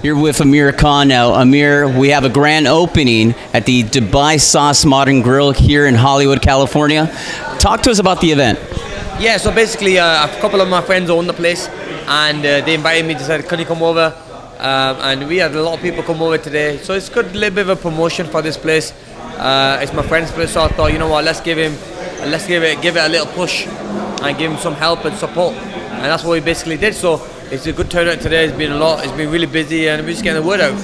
You're with Amir Khan now. Amir, we have a grand opening at the Dubai Sauce Modern Grill here in Hollywood, California. Talk to us about the event. Yeah, so basically a couple of my friends own the place, and they invited me to say, can you come over? And we had a lot of people come over today, so it's good, a little bit of a promotion for this place. It's my friend's place, so I thought, you know what, let's give it a little push and give him some help and support, and that's what we basically did. So it's a good turnout today. It's been really busy, and we're just getting the word out.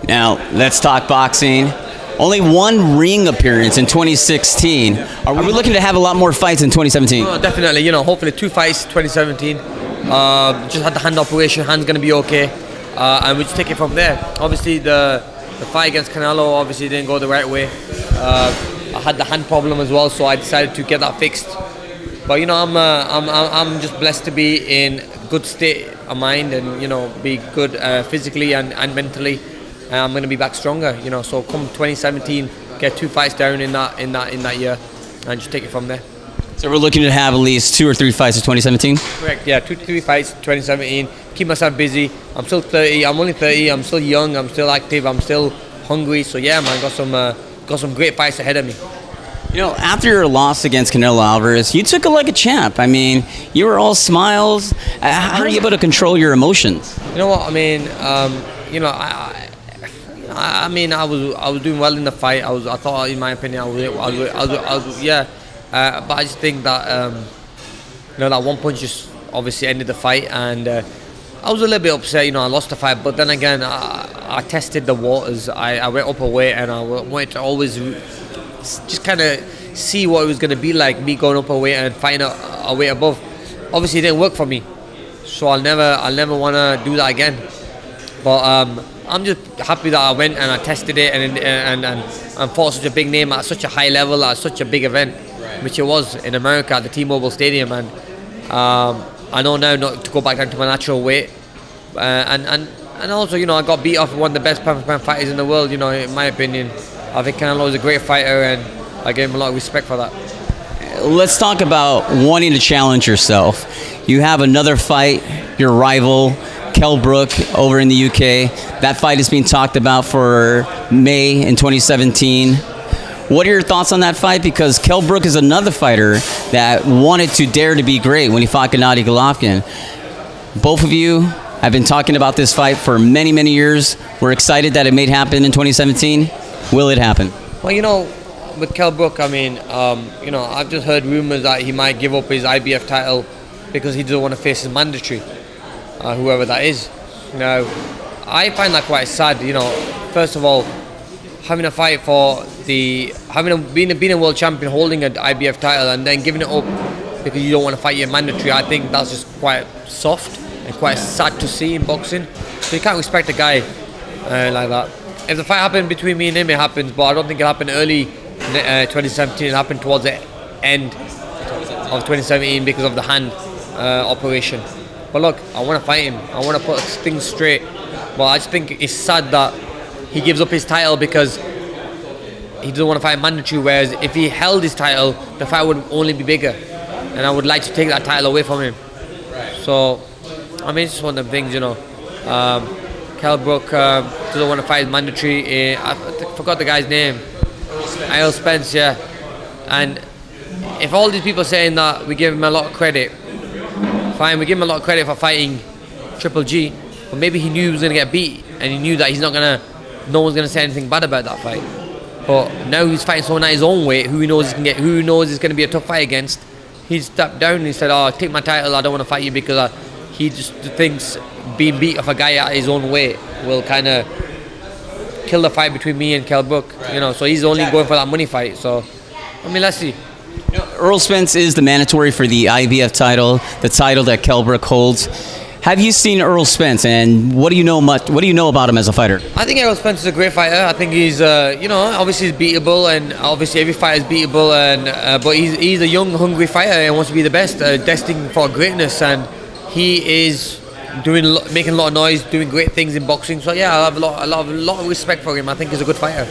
Now let's talk boxing. Only one ring appearance in 2016. Are we looking to have a lot more fights in 2017? Oh, definitely. Hopefully 2 fights 2017. Just had the hand operation. Hand's gonna be okay, and we just take it from there. Obviously, the fight against Canelo obviously didn't go the right way. I had the hand problem as well, so I decided to get that fixed. But I'm just blessed to be in good state of mind, and be good physically and mentally. I'm going to be back stronger, So come 2017, get 2 fights down in that year, and just take it from there. So we're looking to have at least 2 or 3 fights in 2017. Correct. Yeah, 2 to 3 fights 2017. Keep myself busy. I'm still 30. I'm only 30. I'm still young. I'm still active. I'm still hungry. So yeah, man, got some great fights ahead of me. After your loss against Canelo Alvarez, you took it like a champ. I mean, you were all smiles. How are you able to control your emotions? You know what I mean? I was doing well in the fight. I thought, in my opinion, but I just think that that one punch just obviously ended the fight, and I was a little bit upset. I lost the fight, but then again, I tested the waters. I went up a weight, and I wanted to always just kind of see what it was going to be like, me going up a weight and fighting a weight above. Obviously, it didn't work for me, so I'll never want to do that again. But I'm just happy that I went and I tested it and fought such a big name at such a high level at such a big event, which it was in America at the T-Mobile Stadium. And I know now not to go back down to my natural weight. And also, I got beat off one of the best pound-for-pound fighters in the world. In my opinion, I think Canelo is a great fighter, and I gave him a lot of respect for that. Let's talk about wanting to challenge yourself. You have another fight, your rival, Kell Brook, over in the UK. That fight is being talked about for May in 2017. What are your thoughts on that fight? Because Kell Brook is another fighter that wanted to dare to be great when he fought Gennady Golovkin. Both of you have been talking about this fight for many, many years. We're excited that it may happen in 2017. Will it happen? Well, with Kell Brook, I mean, I've just heard rumors that he might give up his IBF title because he doesn't want to face his mandatory, whoever that is. Now, I find that quite sad. First of all, having a fight for being a world champion, holding an IBF title, and then giving it up because you don't want to fight your mandatory. I think that's just quite soft and quite sad to see in boxing. So you can't respect a guy like that. If the fight happened between me and him, it happens, but I don't think it happened early 2017. It happened towards the end of 2017 because of the hand operation. But look, I want to fight him. I want to put things straight. But I just think it's sad that he gives up his title because he doesn't want to fight mandatory, whereas if he held his title, the fight would only be bigger. And I would like to take that title away from him. So, I mean, it's just one of them things, Kell Brook doesn't want to fight his mandatory. I forgot the guy's name. Earl Spence, yeah. And if all these people are saying that we give him a lot of credit, fine, we give him a lot of credit for fighting Triple G, but maybe he knew he was going to get beat, and he knew that no one's going to say anything bad about that fight. But now he's fighting someone at his own weight, who he knows is going to be a tough fight against. He stepped down and he said, take my title, I don't want to fight you, because he just thinks being beat off a guy at his own weight will kind of kill the fight between me and Kell Brook. So he's only going for that money fight. So, I mean, let's see. Earl Spence is the mandatory for the IBF title, the title that Kell Brook holds. Have you seen Earl Spence, and what do you know about him as a fighter? I think Earl Spence is a great fighter. I think he's, obviously he's beatable, and obviously every fighter is beatable, and but he's a young, hungry fighter and wants to be the best, destined for greatness, and he is making a lot of noise, doing great things in boxing. So yeah, I have a lot of respect for him. I think he's a good fighter.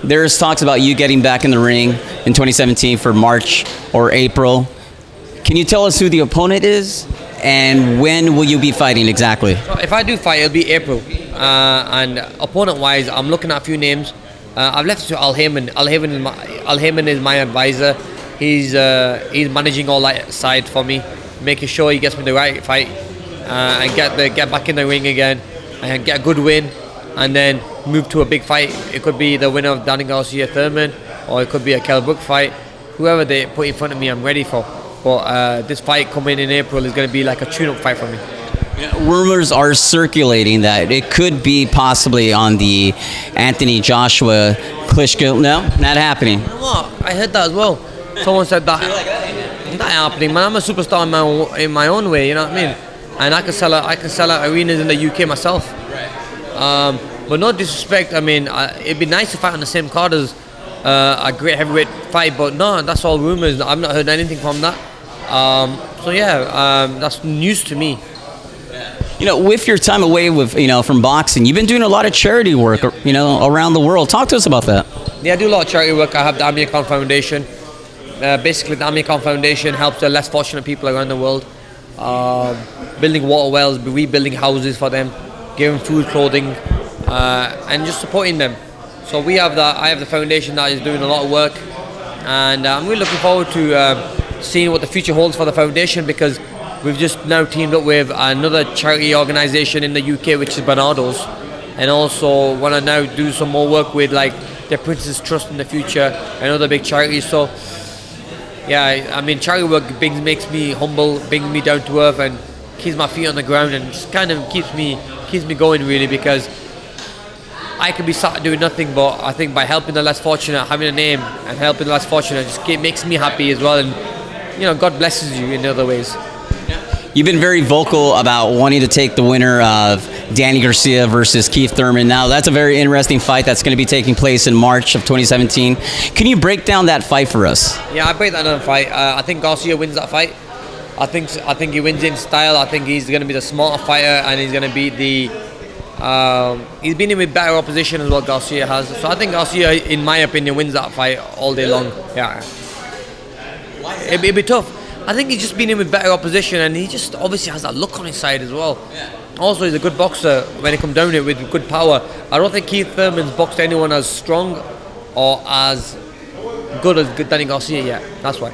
There's talks about you getting back in the ring in 2017 for March or April. Can you tell us who the opponent is? And when will you be fighting exactly? So if I do fight, it'll be April. And opponent-wise, I'm looking at a few names. I've left it to Al Heyman. Al Heyman is my advisor. He's managing all that side for me, making sure he gets me the right fight and get back in the ring again and get a good win, and then move to a big fight. It could be the winner of Danny Garcia Thurman, or it could be a Kell Brook fight. Whoever they put in front of me, I'm ready for. But this fight coming in April is going to be like a tune-up fight for me. Rumors are circulating that it could be possibly on the Anthony Joshua Klitschko. No, not happening. You know what? I heard that as well. Someone said that. Not happening, man. I'm a superstar in my own way. You know what I mean? And I can sell out arenas in the UK myself. But no disrespect. I mean, it'd be nice to fight on the same card as a great heavyweight fight. But no, that's all rumors. I've not heard anything from that. So yeah, that's news to me. With your time away from boxing, you've been doing a lot of charity work, around the world. Talk to us about that. Yeah, I do a lot of charity work. I have the Amir Foundation. Basically, the Amir Foundation helps the less fortunate people around the world, building water wells, rebuilding houses for them, giving food, clothing, and just supporting them. So I have the foundation that is doing a lot of work, and I'm really looking forward to seeing what the future holds for the foundation, because we've just now teamed up with another charity organisation in the UK, which is Bernardo's, and also want to now do some more work with like the Prince's Trust in the future and other big charities. So yeah, I mean, charity work makes me humble, brings me down to earth, and keeps my feet on the ground, and just kind of keeps me going, really, because I could be sat doing nothing, but I think by helping the less fortunate, having a name and helping the less fortunate, makes me happy as well, and God blesses you in other ways. You've been very vocal about wanting to take the winner of Danny Garcia versus Keith Thurman. Now, that's a very interesting fight that's going to be taking place in March of 2017. Can you break down that fight for us? Yeah, I break that down fight. I think Garcia wins that fight. I think he wins in style. I think he's going to be the smarter fighter, and he's going to beat he's been in with better opposition as well, Garcia has. So I think Garcia, in my opinion, wins that fight all day long. Yeah. It'd be tough. I think he's just been in with better opposition, and he just obviously has that look on his side as well. Yeah. Also, he's a good boxer when he comes down it with good power. I don't think Keith Thurman's boxed anyone as strong or as good as Danny Garcia yet. That's why.